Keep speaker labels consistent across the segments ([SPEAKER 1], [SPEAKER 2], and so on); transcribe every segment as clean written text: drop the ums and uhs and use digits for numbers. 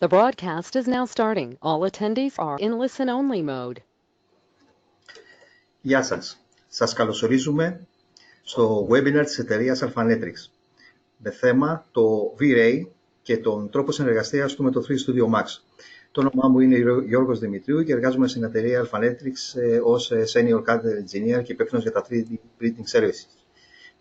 [SPEAKER 1] The broadcast is now starting. All attendees are in listen-only mode.
[SPEAKER 2] Γεια σας. Σας καλωσορίζουμε στο webinar της εταιρείας Alphanetrix με θέμα το V-Ray και τον τρόπο συνεργασίας του με το 3 Studio Max. Το όνομά μου είναι Γιώργος Δημητρίου και εργάζομαι στην εταιρεία Alphanetrix ως Senior CAD Engineer και υπεύθυνος για τα 3D Printing Services.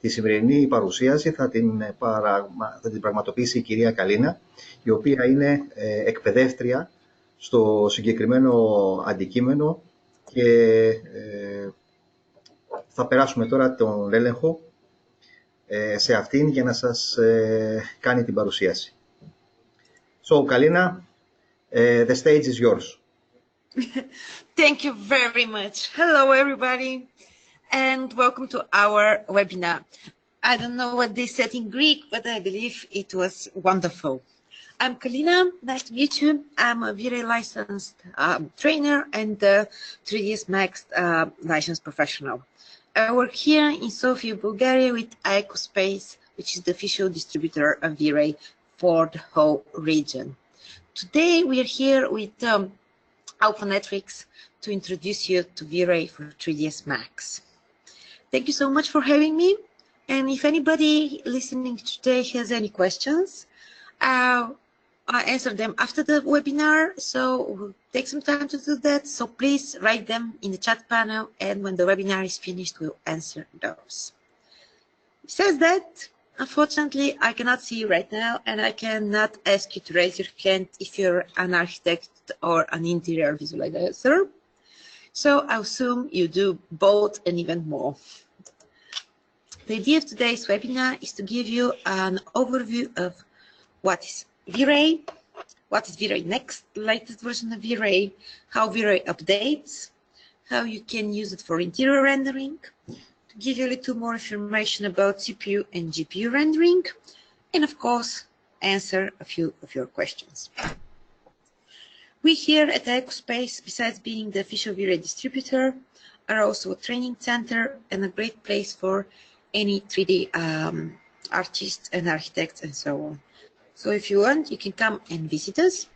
[SPEAKER 2] Τη σημερινή παρουσίαση θα την πραγματοποιήσει η κυρία Καλίνα, η οποία είναι εκπαιδεύτρια στο συγκεκριμένο αντικείμενο και θα περάσουμε τώρα τον έλεγχο σε αυτήν για να σας κάνει την παρουσίαση. So, Kalina, the stage is yours.
[SPEAKER 3] Thank you very much. Hello, everybody, and welcome to our webinar. I don't know what they said in Greek, but I believe it was wonderful. I'm Kalina. Nice to meet you. I'm a V-Ray licensed trainer and 3ds Max licensed professional. I work here in Sofia, Bulgaria with Ecospace, which is the official distributor of V-Ray for the whole region. Today we are here with Alphanetrix to introduce you to V-Ray for 3ds Max. Thank you so much for having me. And if anybody listening today has any questions, I'll answer them after the webinar. So we'll take some time to do that. So please write them in the chat panel. And when the webinar is finished, we'll answer those. Besides that, unfortunately, I cannot see you right now. And I cannot ask you to raise your hand if you're an architect or an interior visualizer. So I assume you do both and even more. The idea of today's webinar is to give you an overview of what is V-Ray, what is V-Ray Next, latest version of V-Ray, how V-Ray updates, how you can use it for interior rendering, to give you a little more information about CPU and GPU rendering, and of course, answer a few of your questions. We here at Ecospace, besides being the official V-Ray distributor, are also a training center and a great place for any 3D artists and architects and so on. So if you want, you can come and visit us.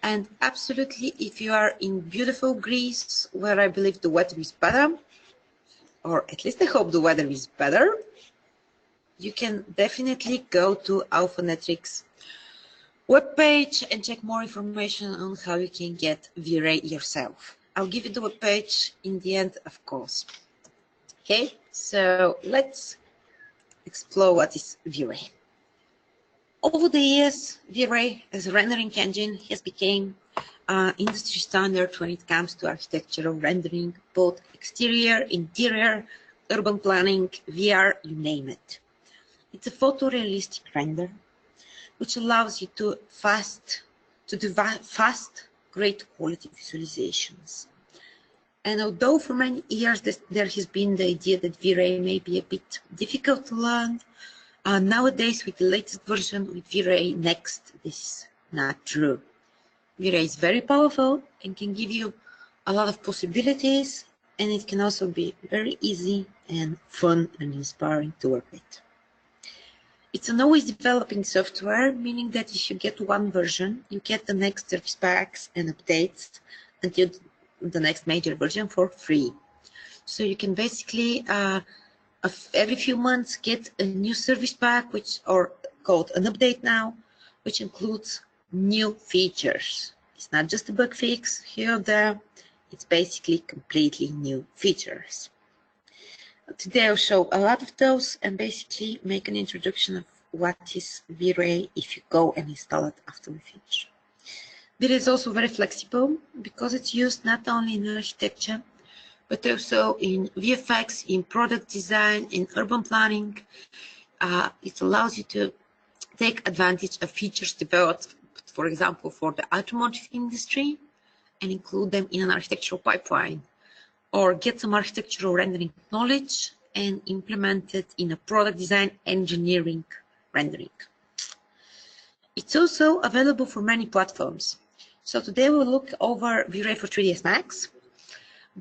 [SPEAKER 3] And absolutely, if you are in beautiful Greece, where I believe the weather is better, or at least I hope the weather is better, you can definitely go to Alphanetrix webpage and check more information on how you can get V-Ray yourself. I'll give you the webpage in the end, of course. Okay, so let's explore what is V-Ray. Over the years, V-Ray as a rendering engine has become industry standard when it comes to architectural rendering, both exterior, interior, urban planning, VR, you name it. It's a photorealistic render, which allows you to do fast, great quality visualizations. And although for many years there has been the idea that V-Ray may be a bit difficult to learn, nowadays with the latest version with V-Ray Next, this is not true. V-Ray is very powerful and can give you a lot of possibilities, and it can also be very easy and fun and inspiring to work with. It's an always developing software, meaning that if you get one version, you get the next service packs and updates until the next major version for free. So you can basically every few months get a new service pack, which are called an update now, which includes new features. It's not just a bug fix here or there, it's basically completely new features. Today I'll show a lot of those and basically make an introduction of what is V-Ray if you go and install it after we finish. V-Ray is also very flexible because it's used not only in architecture, but also in VFX, in product design, in urban planning. It allows you to take advantage of features developed, for example, for the automotive industry and include them in an architectural pipeline, or get some architectural rendering knowledge and implement it in a product design engineering rendering. It's also available for many platforms. So today we'll look over V-Ray for 3ds Max.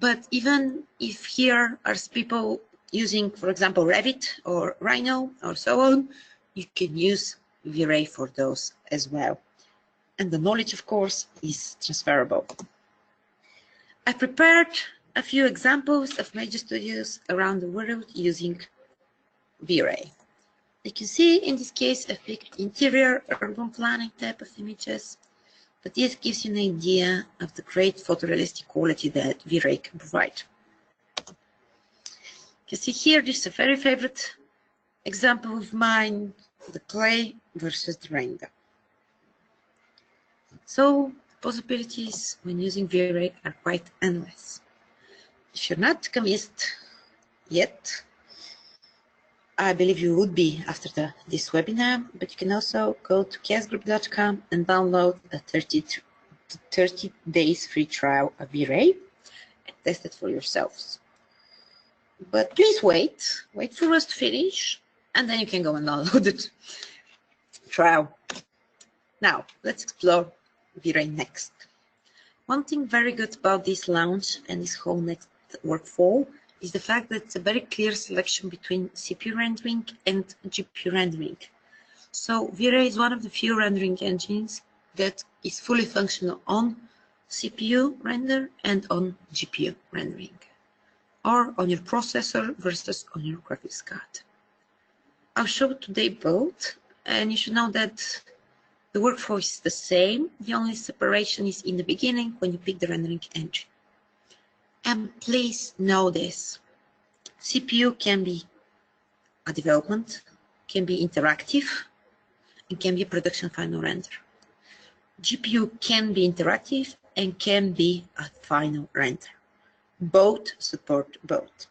[SPEAKER 3] But even if here are people using, for example, Revit or Rhino or so on, you can use V-Ray for those as well. and the knowledge, of course, is transferable. I prepared a few examples of major studios around the world using V-Ray. You can see in this case a big interior urban planning type of images, but this gives you an idea of the great photorealistic quality that V-Ray can provide. You can see here, this is a very favorite example of mine, the clay versus the render. So possibilities when using V-Ray are quite endless. If you're not convinced yet, I believe you would be after this webinar, but you can also go to chaosgroup.com and download a 30 days free trial of V-Ray and test it for yourselves. But please wait for us to finish, and then you can go and download the trial. Now, let's explore V-Ray next. One thing very good about this launch and this whole next workflow is the fact that it's a very clear selection between CPU rendering and GPU rendering. So V-Ray is one of the few rendering engines that is fully functional on CPU render and on GPU rendering, or on your processor versus on your graphics card. I'll show today both, and you should know that the workflow is the same. The only separation is in the beginning when you pick the rendering engine. And please know this, CPU can be a development, can be interactive, and can be a production final render. GPU can be interactive and can be a final render. Both support both.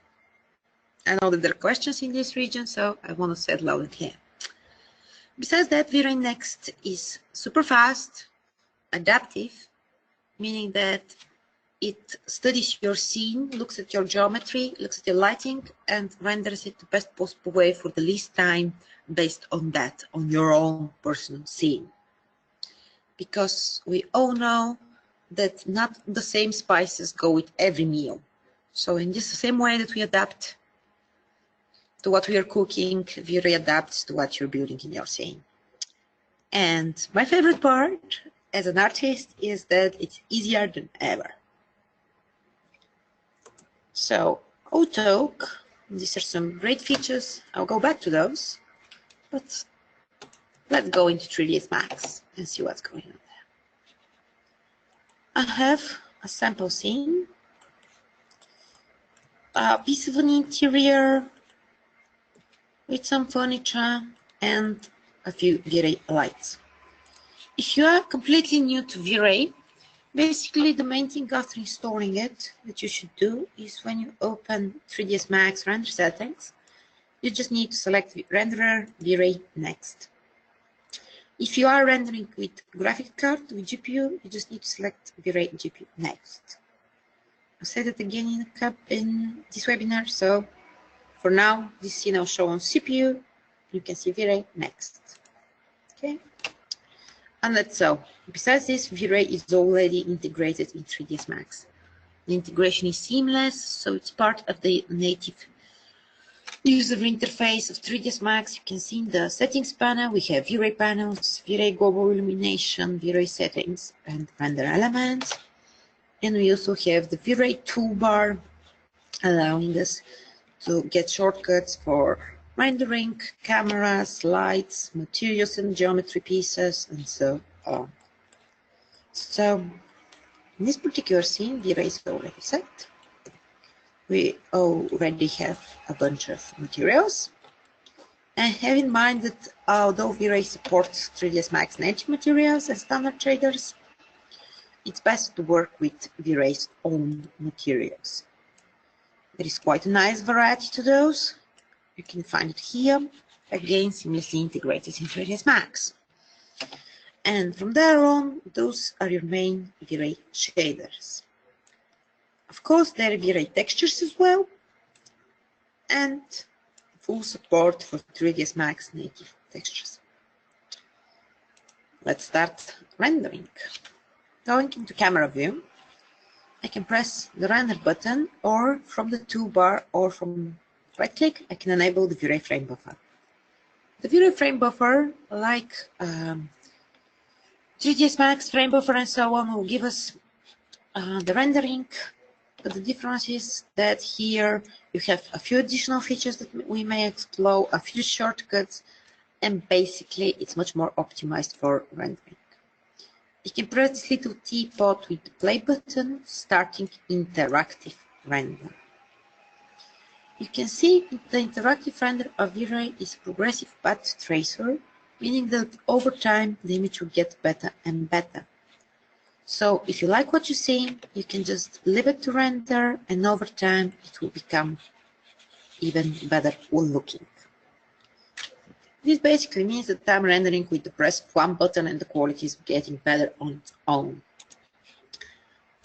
[SPEAKER 3] I know that there are questions in this region, so I want to say it loud and clear. Besides that, V-Ray Next is super fast, adaptive, meaning that it studies your scene, looks at your geometry, looks at your lighting, and renders it the best possible way for the least time based on that, on your own personal scene. Because we all know that not the same spices go with every meal. So in just the same way that we adapt to what we are cooking, V-Ray adapts to what you're building in your scene. And my favorite part as an artist is that it's easier than ever. So Autodesk, these are some great features. I'll go back to those, but let's go into 3ds Max and see what's going on there. I have a sample scene, a piece of an interior with some furniture and a few V-Ray lights. If you are completely new to V-Ray, basically the main thing after installing it that you should do is when you open 3ds Max render settings, you just need to select renderer V-Ray Next. If you are rendering with graphics card with GPU, you just need to select V-Ray GPU Next. I'll say that again in this webinar, so for now, this scene I'll show on CPU. You can see V-Ray Next. Okay, and that's so. Besides this, V-Ray is already integrated in 3ds Max. The integration is seamless, so it's part of the native user interface of 3ds Max. You can see in the settings panel, we have V-Ray panels, V-Ray global illumination, V-Ray settings, and render elements. And we also have the V-Ray toolbar, allowing us to get shortcuts for rendering, cameras, lights, materials and geometry pieces, and so on. So in this particular scene, V-Ray is already set. We already have a bunch of materials. And have in mind that although V-Ray supports 3ds Max native materials and standard shaders, it's best to work with V-Ray's own materials. There is quite a nice variety to those. You can find it here, again seamlessly integrated in 3ds Max. And from there on, those are your main V-Ray shaders. Of course, there are V-Ray textures as well, and full support for 3ds Max native textures. Let's start rendering. Going into camera view, I can press the render button, or from the toolbar or from right click, I can enable the V-Ray frame buffer. The V-Ray frame buffer, like 3ds Max, Frame Buffer, and so on will give us the rendering. But the difference is that here you have a few additional features that we may explore, a few shortcuts, and basically it's much more optimized for rendering. You can press this little teapot with the play button, starting interactive render. You can see the interactive render of V-Ray is progressive path tracer, meaning that over time the image will get better and better. So if you like what you see, you can just leave it to render, and over time it will become even better looking. This basically means that I'm rendering with the press of one button and the quality is getting better on its own.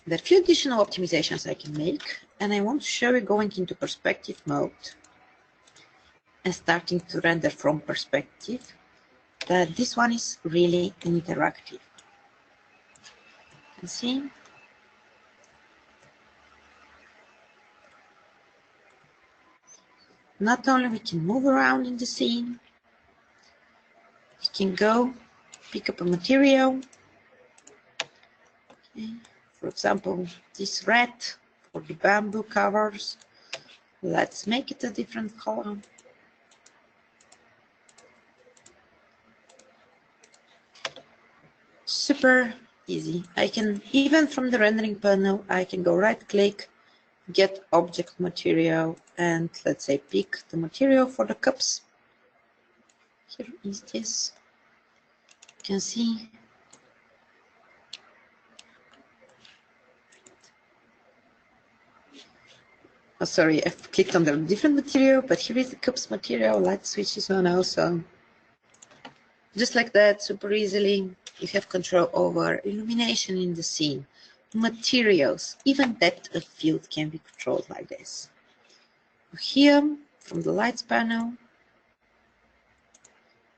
[SPEAKER 3] There are a few additional optimizations I can make, and I want to show you going into perspective mode and starting to render from perspective, that this one is really interactive. You can see not only we can move around in the scene, we can go pick up a material. Okay. For example, this red for the bamboo covers. Let's make it a different color. Super easy. I can, even from the rendering panel, I can go right click, get object material, and let's say pick the material for the cups. Here is this. You can see oh, sorry, I've clicked on the different material, but here is the cups material. Let's switch this one also. Just like that, super easily, you have control over illumination in the scene, materials, even depth of field can be controlled like this. Here, from the lights panel,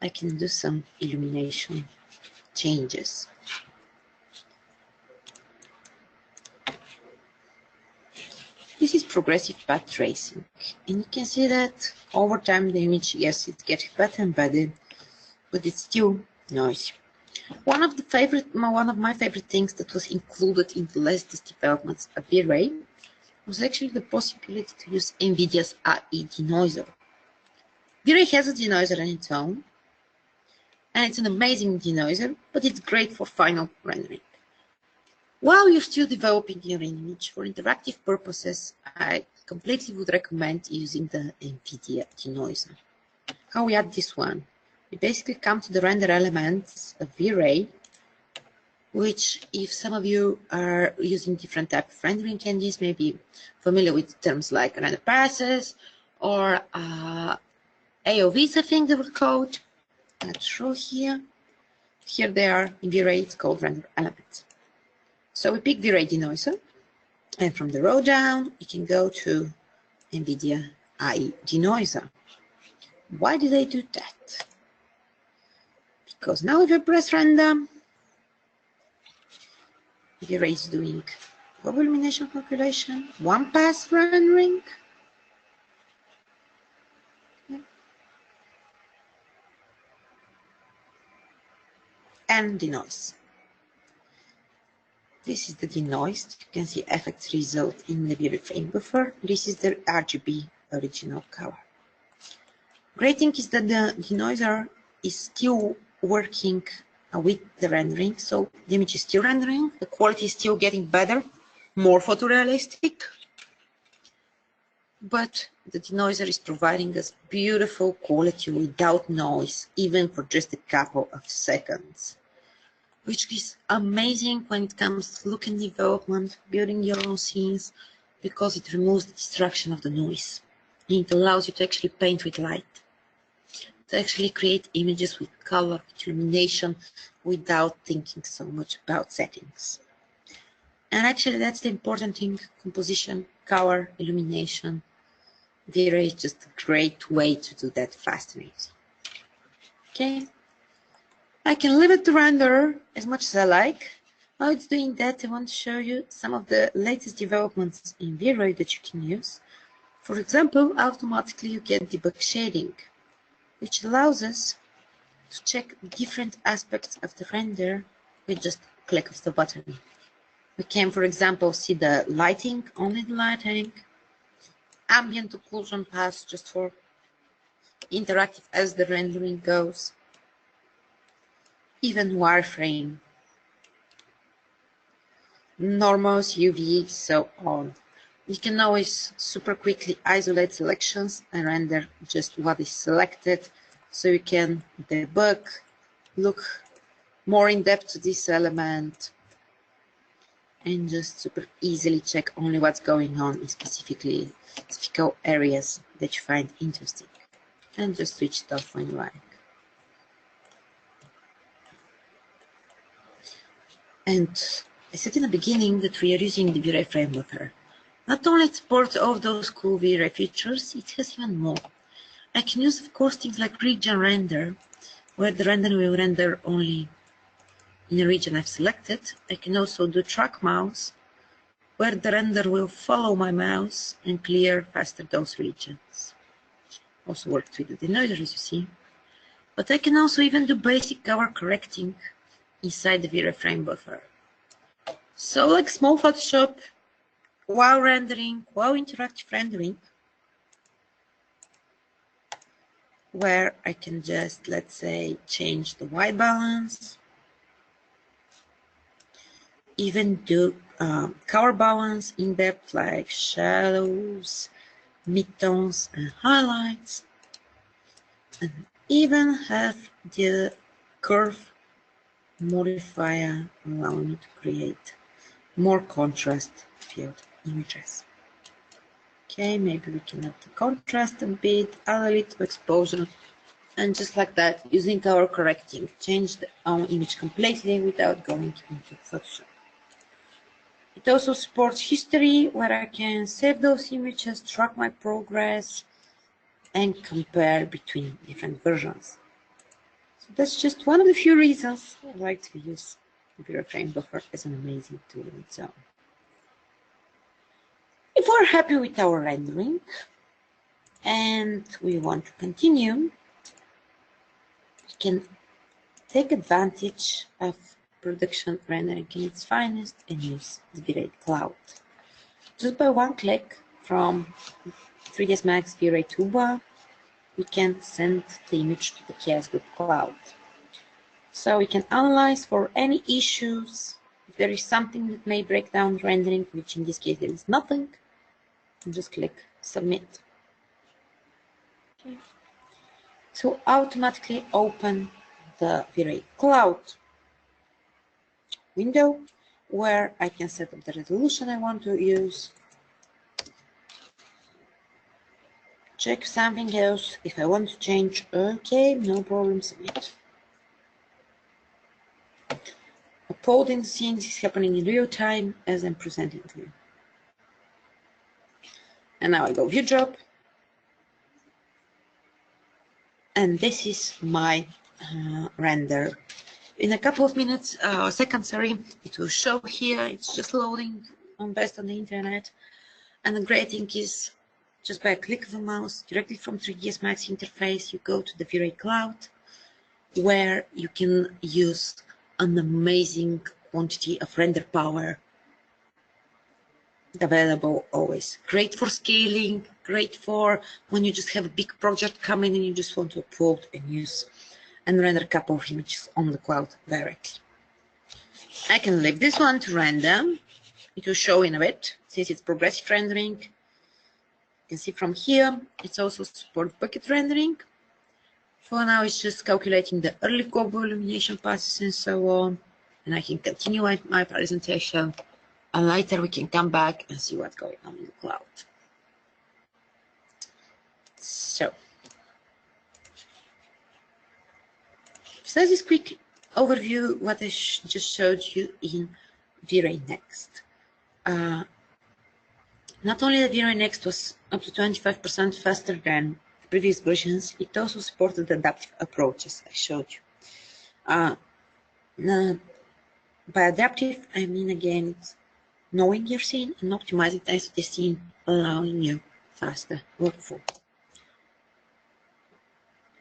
[SPEAKER 3] I can do some illumination changes. This is progressive path tracing, and you can see that over time the image, yes, it's getting better and better, but it's still noisy. One of my favorite things that was included in the latest developments of V-Ray was actually the possibility to use NVIDIA's AI denoiser. V-Ray has a denoiser on its own, and it's an amazing denoiser, but it's great for final rendering. While you're still developing your image for interactive purposes, I completely would recommend using the NVIDIA denoiser. How we add this one? We basically come to the render elements of V-Ray, which if some of you are using different type of rendering engines, may be familiar with terms like render passes or AOVs, I think they were called. Let's show here. Here they are in V-Ray, it's called render elements. So we pick V-Ray denoiser, and from the row down, you can go to NVIDIA AI denoiser. Why did I do that? Because now if I press render, V-Ray is doing global illumination calculation, one pass rendering, and denoise. This is the denoised. You can see effects result in the V-Ray frame buffer. This is the RGB original color. Great thing is that the denoiser is still working with the rendering, so the image is still rendering, the quality is still getting better, more photorealistic, but the denoiser is providing us beautiful quality without noise, even for just a couple of seconds, which is amazing when it comes to look and development, building your own scenes, because it removes the distraction of the noise. And it allows you to actually paint with light, to actually create images with color, with illumination, without thinking so much about settings. And actually that's the important thing, composition, color, illumination. V-Ray is just a great way to do that fast and easy. Okay. I can leave it to render as much as I like. While it's doing that, I want to show you some of the latest developments in V-Ray that you can use. For example, automatically you get debug shading, which allows us to check different aspects of the render with just click of the button. We can, for example, see the lighting, only the lighting, ambient occlusion paths just for interactive as the rendering goes, even wireframe, normals, UV, so on. You can always super quickly isolate selections and render just what is selected, so you can debug, look more in depth to this element, and just super easily check only what's going on in specific areas that you find interesting, and just switch it off when you like. And I said in the beginning that we are using the V-Ray frame buffer. Not only it supports all of those cool V-Ray features, it has even more. I can use, of course, things like region render, where the render will render only in a region I've selected. I can also do track mouse, where the render will follow my mouse and clear faster those regions. Also worked with the denoiser, as you see. But I can also even do basic color correcting inside the V-Ray frame buffer. So like small Photoshop, while rendering, while interactive rendering, where I can just, let's say, change the white balance, even do color balance in depth like shadows, midtones, and highlights, and even have the curve modifier allowing me to create more contrast filled images. Okay, maybe we can up the contrast a bit, add a little exposure, and just like that, using color correcting, change the image completely without going into Photoshop. It also supports history, where I can save those images, track my progress, and compare between different versions. So that's just one of the few reasons I like to use the V-Ray frame buffer as an amazing tool in its own. If we're happy with our rendering and we want to continue, we can take advantage of production rendering in its finest and use the V-Ray Cloud. Just by one click from 3ds Max V-Ray toolbar, we can send the image to the KS Group Cloud. So we can analyze for any issues. If there is something that may break down rendering, which in this case there is nothing, and just click Submit. Okay. So automatically open the V-Ray Cloud window, where I can set up the resolution I want to use, check something else. If I want to change, okay, no problem, submit. Uploading things is happening in real time as I'm presenting to you. And now I go View Job. And this is my render. In a couple of minutes, seconds, sorry, it will show here. It's just loading based on the internet. And the great thing is, just by a click of a mouse, directly from 3ds Max interface, you go to the V-Ray Cloud, where you can use an amazing quantity of render power available always. Great for scaling, great for when you just have a big project coming and you just want to upload and use and render a couple of images on the cloud directly. I can leave this one to render. It will show in a bit, since it's progressive rendering. You can see from here, it's also supports bucket rendering. For now, it's just calculating the early global illumination passes and so on. And I can continue my presentation. And later we can come back and see what's going on in the cloud. So, this quick overview what I just showed you in V-Ray Next. Not only the V-Ray Next was up to 25% faster than previous versions, it also supported adaptive approaches I showed you. By adaptive, I mean again, knowing your scene and optimizing thanks to the scene, allowing you faster workflow.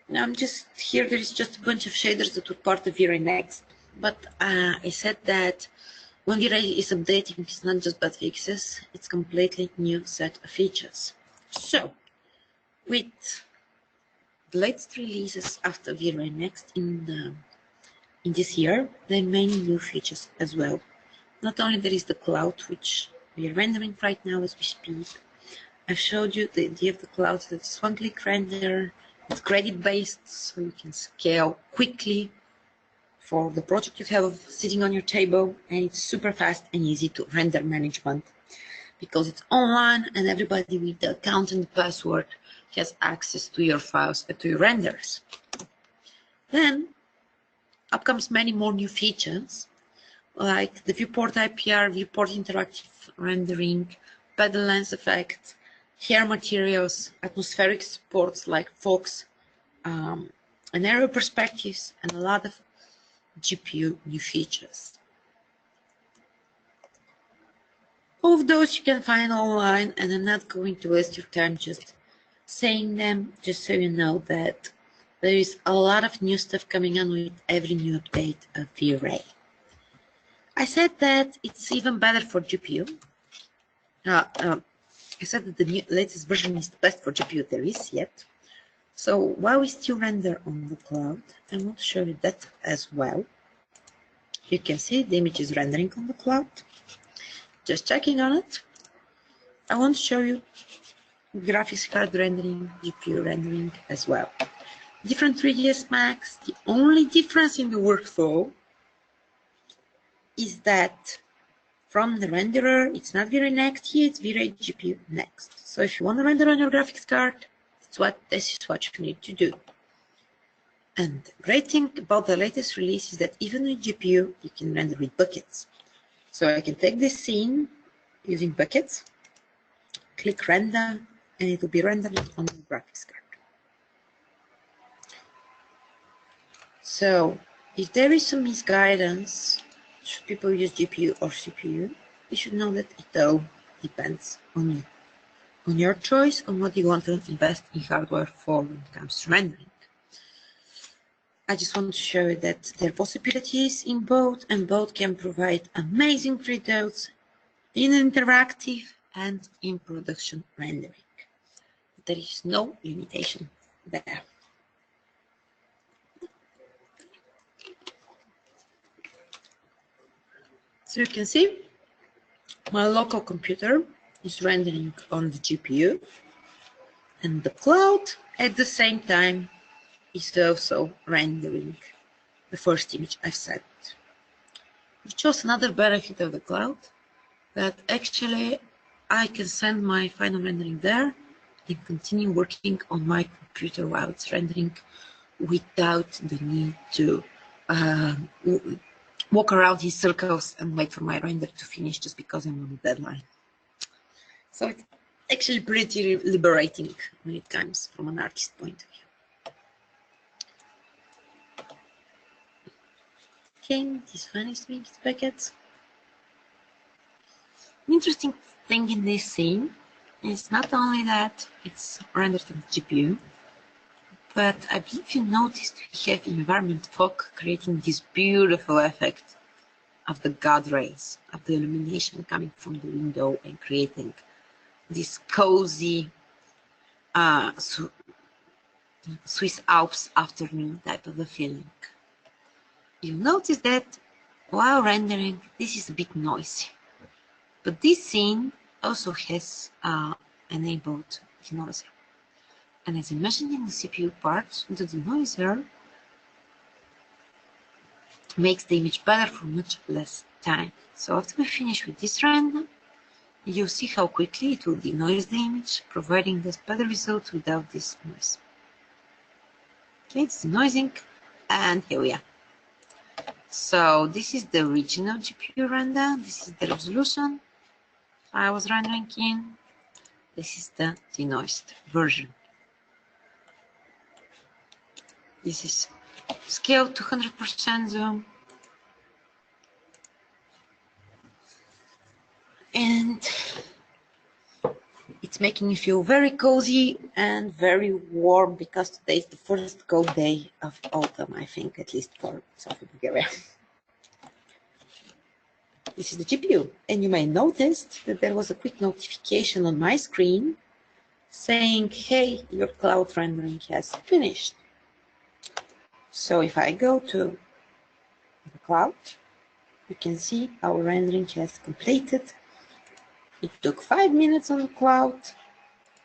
[SPEAKER 3] Now I'm just here, there is just a bunch of shaders that were part of V-Ray Next. but I said that when V-Ray is updating, it's not just bug fixes, it's completely new set of features. So, with the latest releases after V-Ray Next in this year, there are many new features as well. Not only there is the cloud, which we are rendering right now as we speak. I've showed you the idea of the cloud, that it's one-click render, it's credit-based, so you can scale quickly for the project you have sitting on your table, and it's super fast and easy to render management because it's online and everybody with the account and the password has access to your files and to your renders. Then up comes many more new features like the viewport IPR, viewport interactive rendering, pedal lens effect, hair materials, atmospheric supports like Fox, and aerial perspectives, and a lot of GPU new features. All of those you can find online, and I'm not going to waste your time just saying them, just so you know that there is a lot of new stuff coming on with every new update of V-Ray. I said that it's even better for GPU. I said that the latest version is the best for GPU there is yet. So while we still render on the cloud, I want to show you that as well. You can see the image is rendering on the cloud. Just checking on it. I want to show you graphics card rendering, GPU rendering as well. Different 3ds Max. The only difference in the workflow is that from the renderer, it's not V-Ray Next here, it's V-Ray GPU Next. So if you want to render on your graphics card, this is what you need to do. And the great thing about the latest release is that even with GPU, you can render with buckets. So I can take this scene using buckets, click render, and it will be rendered on the graphics card. So if there is some misguidance, should people use GPU or CPU, you should know that it all depends on you, on your choice, on what you want to invest in hardware for when it comes to rendering. I just want to show you that there are possibilities in both, and both can provide amazing printouts in interactive and in production rendering. There is no limitation there. So you can see my local computer is rendering on the GPU, and the cloud at the same time is also rendering the first image I've sent. Which was another benefit of the cloud, that actually I can send my final rendering there and continue working on my computer while it's rendering without the need to walk around in circles and wait for my render to finish just because I'm on a deadline. So it's actually pretty liberating when it comes from an artist point of view. Okay, this finished with buckets. An interesting thing in this scene is not only that it's rendered on the GPU, but I believe you noticed we have environment fog creating this beautiful effect of the God rays, of the illumination coming from the window and creating this cozy Swiss Alps afternoon type of a feeling. You'll notice that while rendering, this is a bit noisy, but this scene also has enabled denoiser. And as I mentioned in the CPU part, the denoiser makes the image better for much less time. So after we finish with this render, you'll see how quickly it will denoise the image, providing us better results without this noise. Okay, it's denoising, and here we are. So this is the original GPU render. This is the resolution I was rendering in. This is the denoised version. This is scale to 100% zoom. And it's making me feel very cozy and very warm because today is the first cold day of autumn, I think, at least for South Bulgaria. this is the GPU. And you may notice that there was a quick notification on my screen saying, hey, your cloud rendering has finished. So if I go to the cloud, you can see our rendering has completed. It took 5 minutes on the cloud,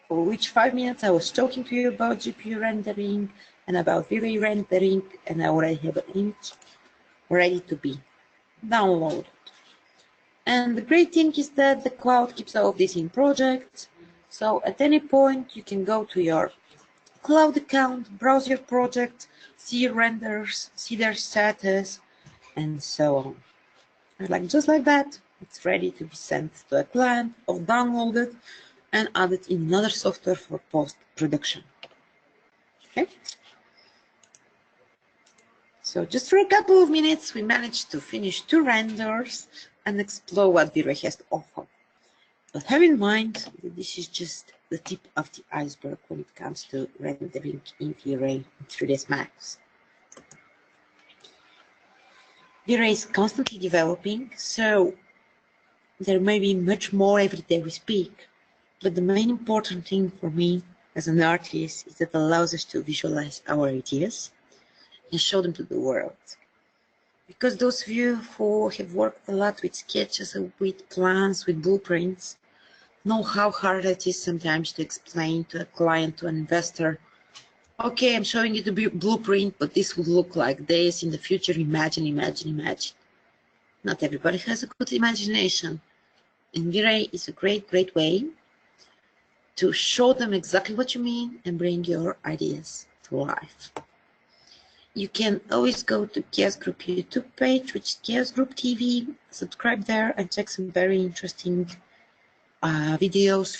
[SPEAKER 3] for which 5 minutes I was talking to you about GPU rendering and about V-Ray rendering, and I already have an image ready to be downloaded. And the great thing is that the cloud keeps all of this in projects. So at any point, you can go to your cloud account, browse your project, see your renders, see their status, and so on. And just like that, it's ready to be sent to a client or downloaded and added in another software for post-production. Okay. So just for a couple of minutes, we managed to finish 2 renders and explore what V-Ray has to offer. But have in mind that this is just the tip of the iceberg when it comes to rendering in V-Ray in 3ds Max. V-Ray is constantly developing, so there may be much more every day we speak. But the main important thing for me as an artist is that it allows us to visualize our ideas and show them to the world. Because those of you who have worked a lot with sketches, with plans, with blueprints, know how hard it is sometimes to explain to a client, to an investor, okay, I'm showing you the blueprint, but this will look like this in the future. Imagine, imagine, imagine. Not everybody has a good imagination. And V-Ray is a great, great way to show them exactly what you mean and bring your ideas to life. You can always go to Chaos Group YouTube page, which is Chaos Group TV, subscribe there and check some very interesting videos,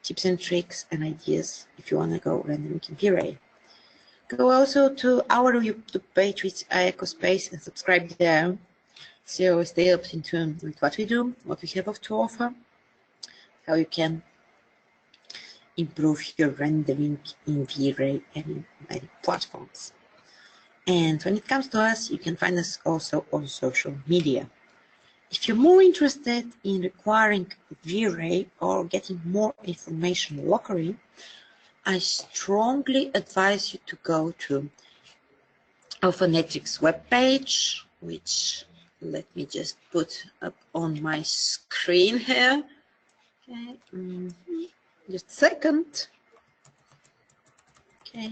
[SPEAKER 3] tips and tricks and ideas if you want to go rendering in V-Ray. Go also to our YouTube page, which is Ecospace, and subscribe there. So stay up in tune with what we do, what we have to offer, how you can improve your rendering in V-Ray and in many platforms. And when it comes to us, you can find us also on social media. If you're more interested in acquiring V-Ray or getting more information locally, I strongly advise you to go to Alphanetrix webpage, which let me just put up on my screen here. Okay, just a second. Okay.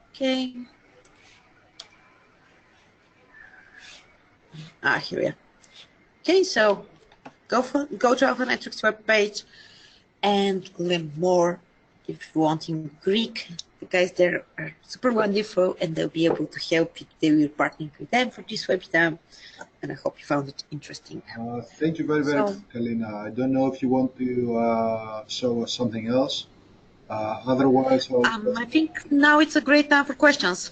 [SPEAKER 3] Okay. Here we are. Okay, so go to Alphanetrix webpage and learn more if you want in Greek. The guys there are super wonderful and they'll be able to help you. They will partner with them for this webinar, and I hope you found it interesting.
[SPEAKER 4] Thank you very much, Kalina. I don't know if you want to show us something else. Otherwise,
[SPEAKER 3] I think now it's a great time for questions.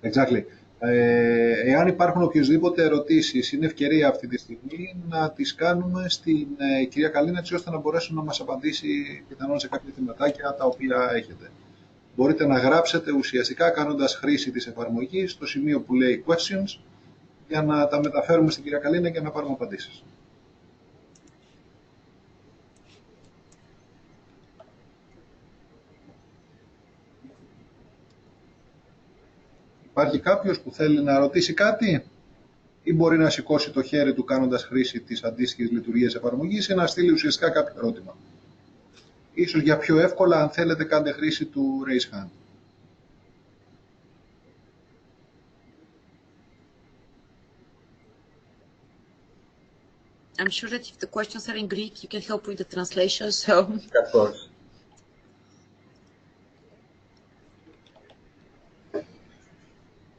[SPEAKER 4] Exactly. Εάν υπάρχουν οποιοσδήποτε ερωτήσεις, είναι ευκαιρία αυτή τη στιγμή να τις κάνουμε στην κυρία Καλίνα, έτσι ώστε να μπορέσουν να μας απαντήσει πιθανόν σε κάποια θεματάκια τα οποία έχετε. Μπορείτε να γράψετε ουσιαστικά κάνοντας χρήση της εφαρμογής στο σημείο που λέει questions για να τα μεταφέρουμε στην κυρία Καλίνα και να πάρουμε απαντήσεις. Υπάρχει κάποιος που θέλει να ρωτήσει κάτι ή μπορεί να σηκώσει το χέρι του κάνοντας χρήση της αντίστοιχης λειτουργίας εφαρμογής ή να στείλει ουσιαστικά κάποιο ερώτημα. Ίσως για πιο εύκολα, αν θέλετε, κάντε χρήση του raise hand.
[SPEAKER 3] I'm sure that if the questions are in Greek, you can help with the translation, so...
[SPEAKER 2] Of course.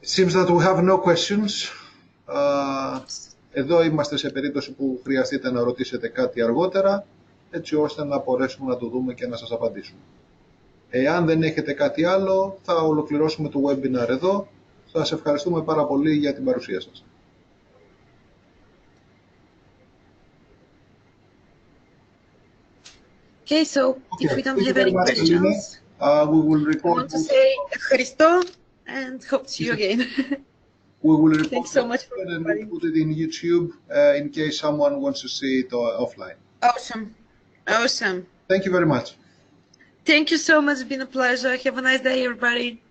[SPEAKER 4] It seems that we have no questions. Εδώ είμαστε σε περίπτωση που χρειαστείτε να ρωτήσετε κάτι αργότερα, έτσι ώστε να μπορέσουμε να το δούμε και να σας απαντήσουμε. Εάν δεν έχετε κάτι άλλο, θα ολοκληρώσουμε το webinar εδώ. Σας ευχαριστούμε πάρα πολύ για την παρουσία σας.
[SPEAKER 3] Okay, so if we don't have any questions,
[SPEAKER 4] we will record.
[SPEAKER 3] I want to say Christo and hope to see you again.
[SPEAKER 4] We will report
[SPEAKER 3] Thanks so much for
[SPEAKER 4] it and
[SPEAKER 3] everybody.
[SPEAKER 4] we'll put it in YouTube in case someone wants to see it offline.
[SPEAKER 3] Awesome. Awesome.
[SPEAKER 4] Thank you very much.
[SPEAKER 3] Thank you so much. It's been a pleasure. Have a nice day, everybody.